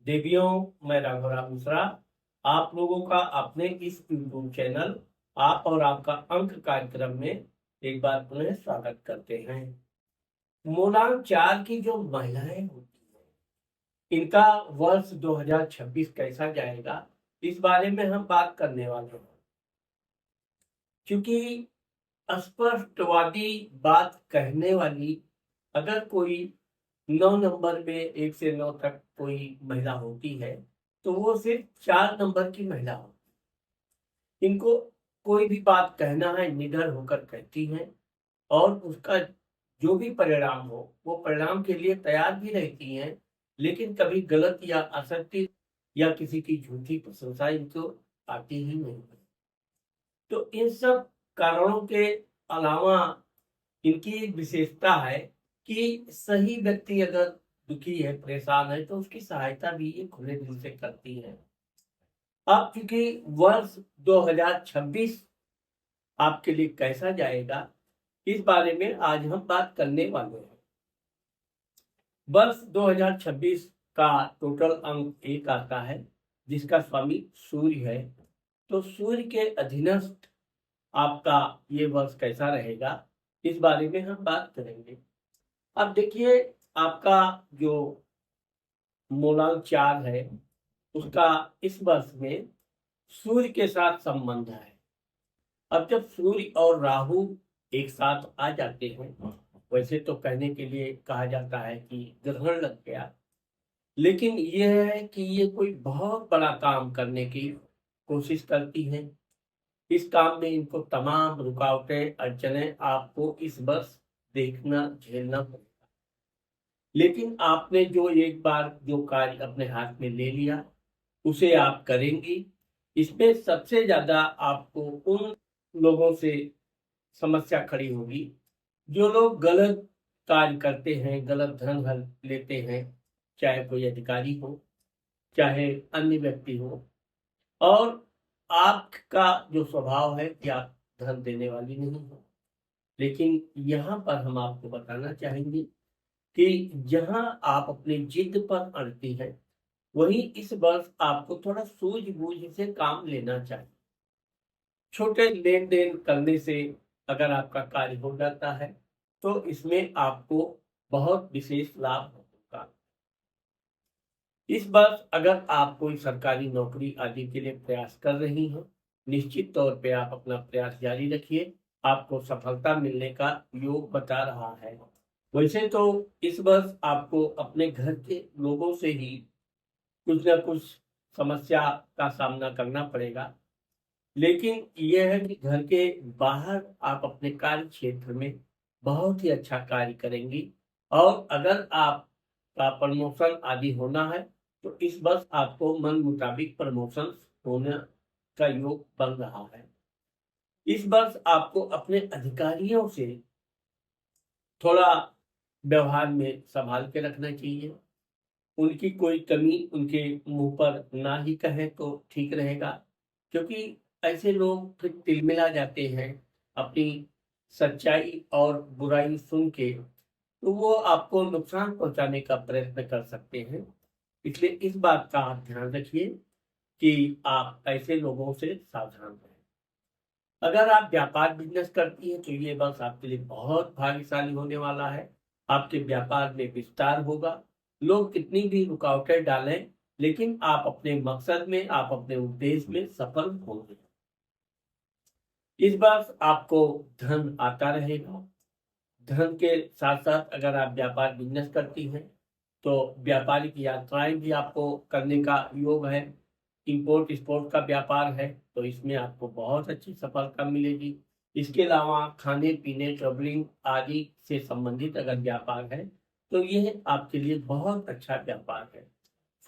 देवियों, मैं राघवराम मिश्रा आप लोगों का अपने इस यूट्यूब चैनल आप और आपका अंक कार्यक्रम में एक बार पुनः स्वागत करते हैं। मूलांक 4 की जो महिलाएं होती हैं, इनका वर्ष 2026 कैसा जाएगा, इस बारे में हम बात करने वाले हैं। क्योंकि स्पष्टवादी बात कहने वाली अगर कोई 9 नंबर में 1 से 9 तक कोई महिला होती है, तो वो सिर्फ 4 नंबर की महिला होती है। इनको कोई भी बात कहना है, निडर होकर कहती हैं और उसका जो भी परिणाम हो, वो परिणाम के लिए तैयार भी रहती हैं, लेकिन कभी गलत या असत्य या किसी की झूठी प्रशंसा इनको आती ही नहीं है। तो इन सब कारणों के अलावा इनकी एक विशेषता है कि सही व्यक्ति अगर दुखी है, परेशान है, तो उसकी सहायता भी ये खुले दिल से करती है। अब चूंकि वर्ष 2026 आपके लिए कैसा जाएगा, इस बारे में आज हम बात करने वाले हैं। वर्ष 2026 का टोटल अंक 1 आता है, जिसका स्वामी सूर्य है। तो सूर्य के अधीनस्थ आपका ये वर्ष कैसा रहेगा, इस बारे में हम बात करेंगे। अब देखिए, आपका जो मूलांक 4 है, उसका इस वर्ष में सूर्य के साथ संबंध है। अब जब सूर्य और राहु एक साथ आ जाते हैं, वैसे तो कहने के लिए कहा जाता है कि ग्रहण लग गया, लेकिन यह है कि ये कोई बहुत बड़ा काम करने की कोशिश करती है। इस काम में इनको तमाम रुकावटें, अड़चनें आपको इस वर्ष देखना, झेलना पड़ेगा। लेकिन आपने जो एक बार जो कार्य अपने हाथ में ले लिया, उसे आप करेंगी। इसमें सबसे ज्यादा आपको उन लोगों से समस्या खड़ी होगी जो लोग गलत कार्य करते हैं, गलत धन हल लेते हैं, चाहे कोई अधिकारी हो, चाहे अन्य व्यक्ति हो। और आपका जो स्वभाव है कि आप धन देने वाली नहीं हो। लेकिन यहाँ पर हम आपको बताना चाहेंगे कि जहाँ आप अपनी जिद पर अड़ती हैं, वहीं इस वर्ष आपको थोड़ा सूझबूझ से काम लेना चाहिए। छोटे लेन देन करने से अगर आपका कार्य हो जाता है, तो इसमें आपको बहुत विशेष लाभ होगा। इस वर्ष अगर आप कोई सरकारी नौकरी आदि के लिए प्रयास कर रही हैं, निश्चित तौर पे आप अपना प्रयास जारी रखिए, आपको सफलता मिलने का योग बता रहा है। वैसे तो इस वर्ष आपको अपने घर के लोगों से ही कुछ न कुछ समस्या का सामना करना पड़ेगा, लेकिन यह है कि घर के बाहर आप अपने कार्य क्षेत्र में बहुत ही अच्छा कार्य करेंगी। और अगर आपका प्रमोशन आदि होना है, तो इस वर्ष आपको मन मुताबिक प्रमोशन होने का योग बन रहा है। इस वर्ष आपको अपने अधिकारियों से थोड़ा व्यवहार में संभाल के रखना चाहिए। उनकी कोई कमी उनके मुंह पर ना ही कहें तो ठीक रहेगा, क्योंकि ऐसे लोग फिर तिलमिला जाते हैं अपनी सच्चाई और बुराई सुन के, तो वो आपको नुकसान पहुंचाने का प्रयत्न कर सकते हैं। इसलिए इस बात का आप ध्यान रखिए कि आप ऐसे लोगों से सावधान रहें। अगर आप व्यापार बिजनेस करती हैं, तो ये वर्ष आपके लिए बहुत भाग्यशाली होने वाला है। आपके व्यापार में विस्तार होगा। लोग कितनी भी रुकावटें डालें, लेकिन आप अपने मकसद में, आप अपने उद्देश्य में सफल होंगे। इस बार आपको धन आता रहेगा। धन के साथ साथ अगर आप व्यापार बिजनेस करती हैं, तो व्यापारिक यात्राएं भी आपको करने का योग है। इंपोर्ट एक्सपोर्ट का व्यापार है, तो इसमें आपको बहुत अच्छी सफलता मिलेगी। इसके अलावा खाने पीने, ट्रेवलिंग आदि से संबंधित अगर व्यापार है, तो यह आपके लिए बहुत अच्छा व्यापार है।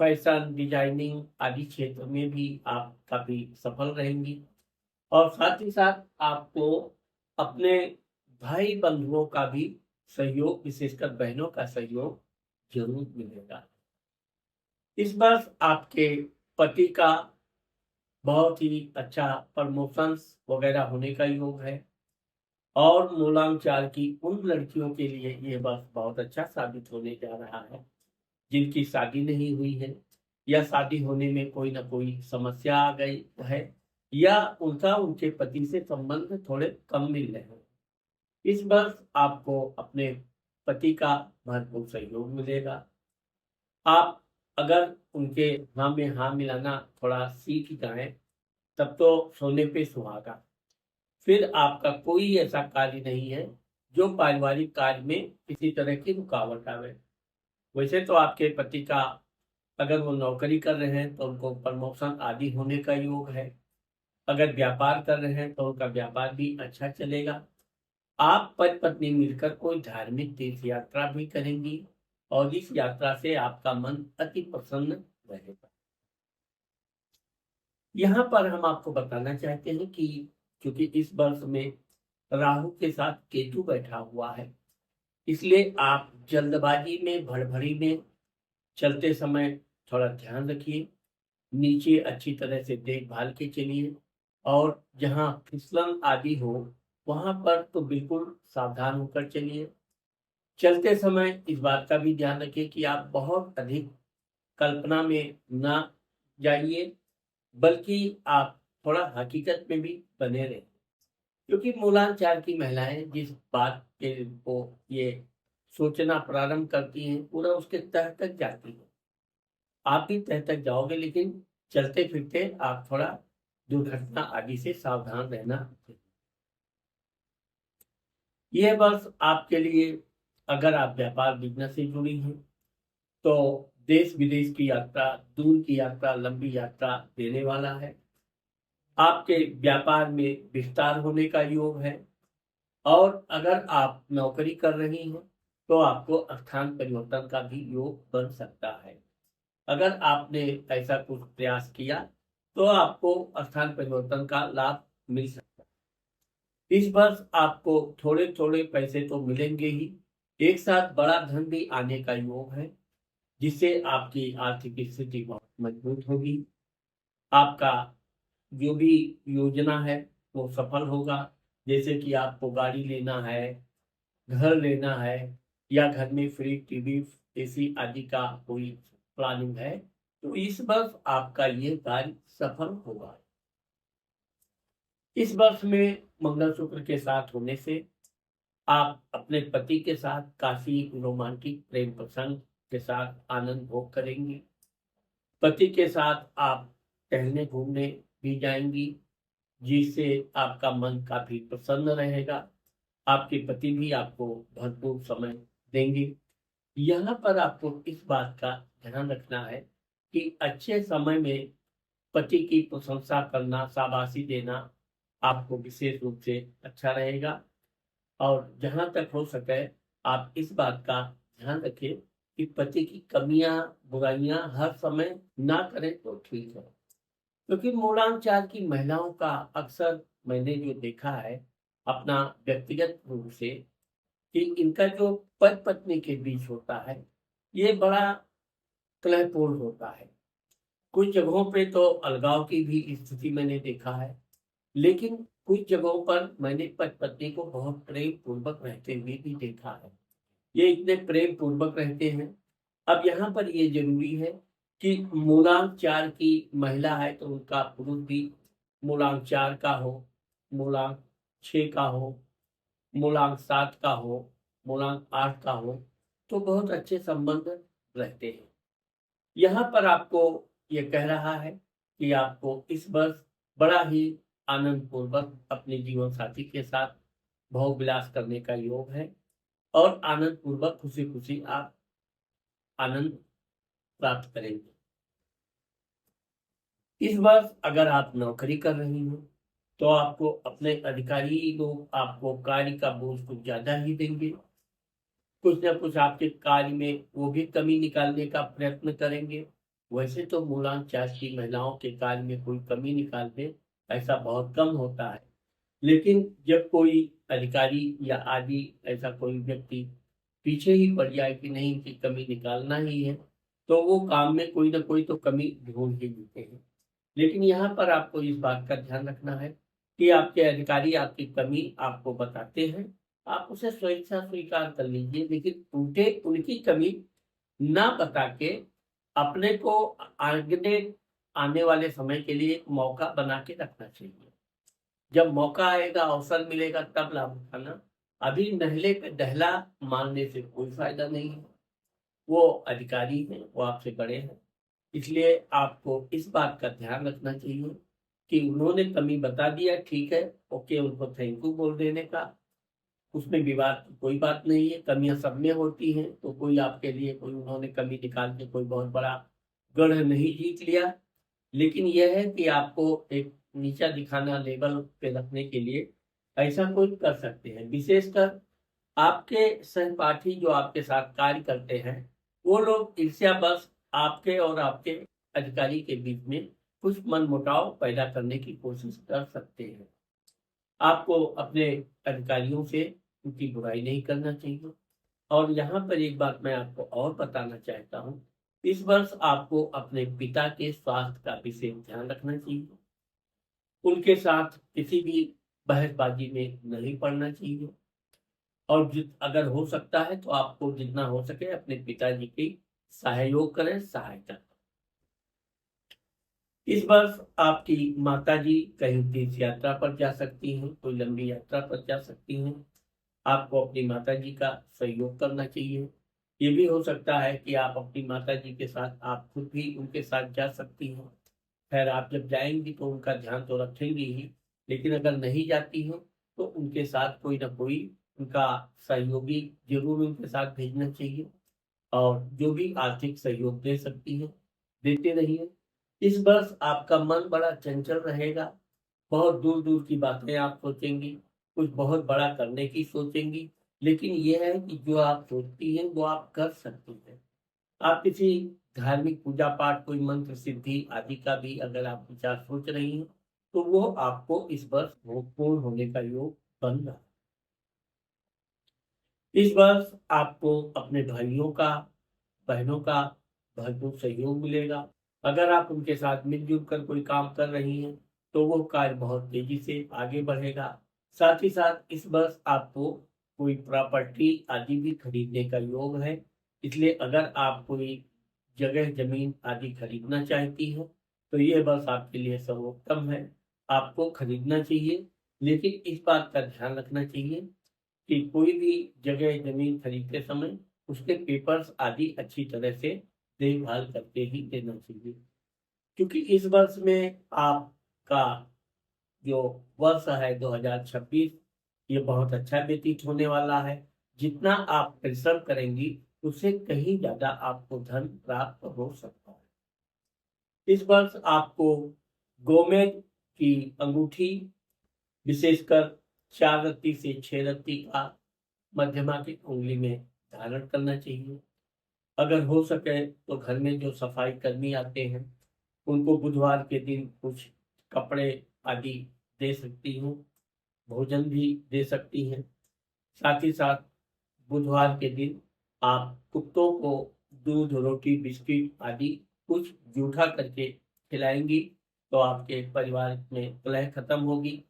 फैशन, डिजाइनिंग आदि क्षेत्र में भी आप काफी सफल रहेंगी। और साथ ही साथ आपको अपने भाई बंधुओं का भी सहयोग, विशेषकर बहनों का सहयोग जरूर मिलेगा। इस बार आपके पति का बहुत ही अच्छा प्रमोशंस वगैरह होने का योग है। और मूलांक 4 की उन लड़कियों के लिए ये वर्ष बहुत अच्छा साबित होने जा रहा है जिनकी शादी नहीं हुई है, या शादी होने में कोई ना कोई समस्या आ गई है, या उनका उनके पति से संबंध थोड़े कम मिल रहे हैं। इस वर्ष आपको अपने पति का भरपूर सहयोग मिलेगा। आप अगर उनके हाँ में हाँ मिलाना थोड़ा सीख जाएं, तब तो सोने पे सुहागा। फिर आपका कोई ऐसा कार्य नहीं है जो पारिवारिक कार्य में किसी तरह की रुकावट आवे। वैसे तो आपके पति का, अगर वो नौकरी कर रहे हैं तो उनको प्रमोशन आदि होने का योग है। अगर व्यापार कर रहे हैं तो उनका व्यापार भी अच्छा चलेगा। आप पति पत्नी मिलकर कोई धार्मिक तीर्थ यात्रा भी करेंगी और इस यात्रा से आपका मन अति प्रसन्न रहेगा। यहाँ पर हम आपको बताना चाहते हैं कि क्योंकि इस वर्ष में राहु के साथ केतु बैठा हुआ है, इसलिए आप जल्दबाजी में, भड़बड़ी में चलते समय थोड़ा ध्यान रखिए। नीचे अच्छी तरह से देखभाल के चलिए, और जहाँ फिसलन आदि हो वहां पर तो बिल्कुल सावधान होकर चलिए। चलते समय इस बात का भी ध्यान रखिए कि आप बहुत अधिक कल्पना में ना जाइए, बल्कि आप थोड़ा हकीकत में भी बने रहें। क्योंकि मूलांक 4 की महिलाएं जिस बात के को ये सोचना प्रारंभ करती हैं, पूरा उसके तह तक जाती हैं। आप भी तह तक जाओगे, लेकिन चलते फिरते आप थोड़ा दुर्घटना आदि से सावधान रहना। यह वर्ष आपके लिए, अगर आप व्यापार बिजनेस से जुड़ी हैं, तो देश विदेश की यात्रा, दूर की यात्रा, लंबी यात्रा देने वाला है। आपके व्यापार में विस्तार होने का योग है। और अगर आप नौकरी कर रही हैं तो आपको स्थान परिवर्तन का भी योग बन सकता है। अगर आपने ऐसा कुछ प्रयास किया तो आपको स्थान परिवर्तन का लाभ मिल सकता है। इस वर्ष आपको थोड़े थोड़े पैसे तो मिलेंगे ही, एक साथ बड़ा धन भी आने का योग है, जिससे आपकी आर्थिक स्थिति बहुत मजबूत होगी। आपका जो भी योजना है वो सफल होगा। जैसे कि आपको गाड़ी लेना है, घर लेना है, या घर में फ्रिज, टीवी, एसी आदि का कोई प्लानिंग है, तो इस वर्ष आपका ये कार्य सफल होगा। इस वर्ष में मंगल शुक्र के साथ होने से आप अपने पति के साथ काफी रोमांटिक प्रेम प्रसंग के साथ आनंद भोग करेंगी। पति के साथ आप टहलने घूमने भी जाएंगी, जिससे आपका मन काफी प्रसन्न रहेगा। आपके पति भी आपको भरपूर समय देंगे। यहाँ पर आपको इस बात का ध्यान रखना है कि अच्छे समय में पति की प्रशंसा करना, शाबाशी देना आपको विशेष रूप से अच्छा रहेगा। और जहाँ तक हो सके आप इस बात का ध्यान रखें कि पति की कमियां, बुराइयां हर समय ना करें तो ठीक है। क्योंकि मूलांक 4 की महिलाओं का अक्सर मैंने जो देखा है अपना व्यक्तिगत रूप से, कि इनका जो पति पत्नी के बीच होता है ये बड़ा कलहपूर्ण होता है। कुछ जगहों पे तो अलगाव की भी स्थिति मैंने देखा है, लेकिन कुछ जगहों पर मैंने पति पत्नी को बहुत प्रेम पूर्वक रहते हुए भी देखा है। ये इतने प्रेम पूर्वक रहते हैं। अब यहाँ पर ये जरूरी है कि मूलांक 4 की महिला है तो उनका पुरुष भी मूलांक 4 का हो, मूलांक 6 का हो, मूलांक 7 का हो, मूलांक 8 का हो, तो बहुत अच्छे संबंध रहते हैं। यहाँ पर आपको ये कह रहा है कि आपको इस वर्ष बड़ा ही आनंद पूर्वक अपने जीवन साथी के साथ भोग विलास करने का योग है, और आनंद पूर्वक खुशी खुशी आप आनंद प्राप्त करेंगे। इस वर्ष अगर आप नौकरी कर रही हो तो आपको अपने अधिकारी लोग आपको कार्य का बोझ कुछ ज्यादा ही देंगे। कुछ न कुछ आपके कार्य में वो भी कमी निकालने का प्रयत्न करेंगे। वैसे तो मूलांक 4 की महिलाओं के कार्य में कोई कमी निकालते ऐसा बहुत कम होता है, लेकिन जब कोई अधिकारी या आदि ऐसा कोई व्यक्ति पीछे ही पड़ जाए कि नहीं, इनकी कमी निकालना ही है, तो वो काम में कोई ना कोई तो कमी ढूंढ ही देते हैं। लेकिन यहाँ पर आपको इस बात का ध्यान रखना है कि आपके अधिकारी आपकी कमी आपको बताते हैं, आप उसे स्वेच्छा स्वीकार कर लीजिए, लेकिन उनकी कमी ना बता के अपने को आगे आने वाले समय के लिए एक मौका बना के रखना चाहिए। जब मौका आएगा, अवसर मिलेगा तब लाभ उठाना। अभी नहले पे दहला मानने से कोई फायदा नहीं है। वो अधिकारी हैं, वो आपसे बड़े हैं, इसलिए आपको इस बात का ध्यान रखना चाहिए कि उन्होंने कमी बता दिया, ठीक है, ओके, उनको थैंक यू बोल देने का, उसमें विवाद की कोई बात नहीं है। कमियां सब में होती हैं, तो कोई आपके लिए कोई उन्होंने कमी निकाल के कोई बहुत बड़ा गढ़ नहीं जीत लिया। लेकिन यह है कि आपको एक नीचा दिखाना लेवल पे रखने के लिए ऐसा कोई कर सकते हैं। विशेषकर आपके सहपाठी जो आपके साथ कार्य करते हैं, वो लोग ईर्ष्यावश आपके और आपके अधिकारी के बीच में कुछ मनमुटाव पैदा करने की कोशिश कर सकते हैं। आपको अपने अधिकारियों से उनकी बुराई नहीं करना चाहिए। और यहाँ पर एक बात मैं आपको और बताना चाहता हूँ, इस वर्ष आपको अपने पिता के स्वास्थ्य का विशेष ध्यान रखना चाहिए। उनके साथ किसी भी बहसबाजी में नहीं पड़ना चाहिए। और अगर हो सकता है तो आपको जितना हो सके अपने पिताजी की सहयोग करें, सहायता करें। इस वर्ष आपकी माताजी कहीं तीर्थ यात्रा पर जा सकती हैं, कोई लंबी यात्रा पर जा सकती हैं। आपको अपनी माताजी का सहयोग करना चाहिए। ये भी हो सकता है कि आप अपनी माताजी के साथ आप खुद भी उनके साथ जा सकती हैं। खैर, आप जब जाएंगी तो उनका ध्यान तो रखेंगी ही, लेकिन अगर नहीं जाती हो तो उनके साथ कोई ना कोई उनका सहयोगी जरूर उनके साथ भेजना चाहिए। और जो भी आर्थिक सहयोग दे सकती है, देते रहिए। इस वर्ष आपका मन बड़ा चंचल रहेगा। बहुत दूर दूर की बातें आप सोचेंगी, कुछ बहुत बड़ा करने की सोचेंगी। लेकिन यह है कि जो आप सोचती हैं वो आप कर सकती हैं। आप किसी धार्मिक पूजा पाठ, कोई मंत्र सिद्धि आदि का भी अगर आप विचार सोच रही हैं, तो वो आपको इस वर्ष पूर्ण होने का योग बन रहा है। इस वर्ष आपको अपने भाइयों का, बहनों का भरपूर सहयोग मिलेगा। अगर आप उनके साथ मिलजुल कर कोई काम कर रही हैं, तो वो कार्य बहुत तेजी से आगे बढ़ेगा। साथ ही साथ इस वर्ष आपको कोई प्रॉपर्टी आदि भी खरीदने का योग है। इसलिए अगर आप कोई जगह जमीन आदि खरीदना चाहती हो, तो ये वर्ष आपके लिए सर्वोत्तम है। आपको खरीदना चाहिए, लेकिन इस बात का ध्यान रखना चाहिए कि कोई भी जगह जमीन खरीदते समय उसके पेपर्स आदि अच्छी तरह से देखभाल करके ही देना चाहिए। क्योंकि इस वर्ष में आपका जो वर्ष है 2026, ये बहुत अच्छा व्यतीत होने वाला है। जितना आप परिश्रम करेंगी, उससे कहीं ज्यादा आपको धन प्राप्त हो सकता है। इस वर्ष आपको गोमेद की अंगूठी, विशेषकर 4 रत्ती से 6 रत्ती का, मध्यमा की उंगली में धारण करना चाहिए। अगर हो सके तो घर में जो सफाई कर्मी आते हैं, उनको बुधवार के दिन कुछ कपड़े आदि दे सकती हूँ, भोजन भी दे सकती हैं। साथ ही साथ बुधवार के दिन आप कुत्तों को दूध, रोटी, बिस्किट आदि कुछ जूठा करके खिलाएंगी, तो आपके परिवार में कलह खत्म होगी,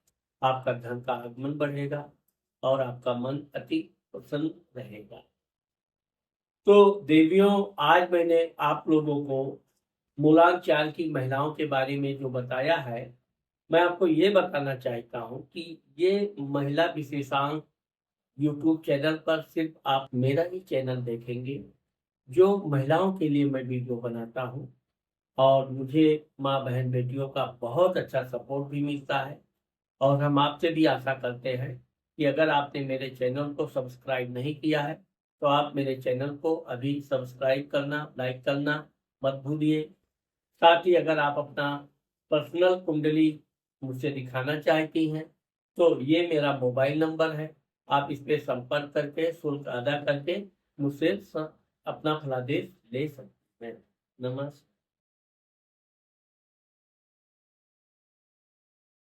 आपका धन का आगमन बढ़ेगा और आपका मन अति प्रसन्न रहेगा। तो देवियों, आज मैंने आप लोगों को मूलांक 4 की महिलाओं के बारे में जो बताया है, मैं आपको ये बताना चाहता हूँ कि ये महिला विशेषांक यूट्यूब चैनल पर सिर्फ आप मेरा ही चैनल देखेंगे, जो महिलाओं के लिए मैं वीडियो बनाता हूँ। और मुझे माँ बहन बेटियों का बहुत अच्छा सपोर्ट भी मिलता है। और हम आपसे भी आशा करते हैं कि अगर आपने मेरे चैनल को सब्सक्राइब नहीं किया है, तो आप मेरे चैनल को अभी सब्सक्राइब करना, लाइक करना मत भूलिए। साथ ही अगर आप अपना पर्सनल कुंडली मुझसे दिखाना चाहती हैं, तो ये मेरा मोबाइल नंबर है। आप इस पे संपर्क करके शुल्क अदा करके मुझसे अपना फलादेश ले सकते हैं। नमस्कार।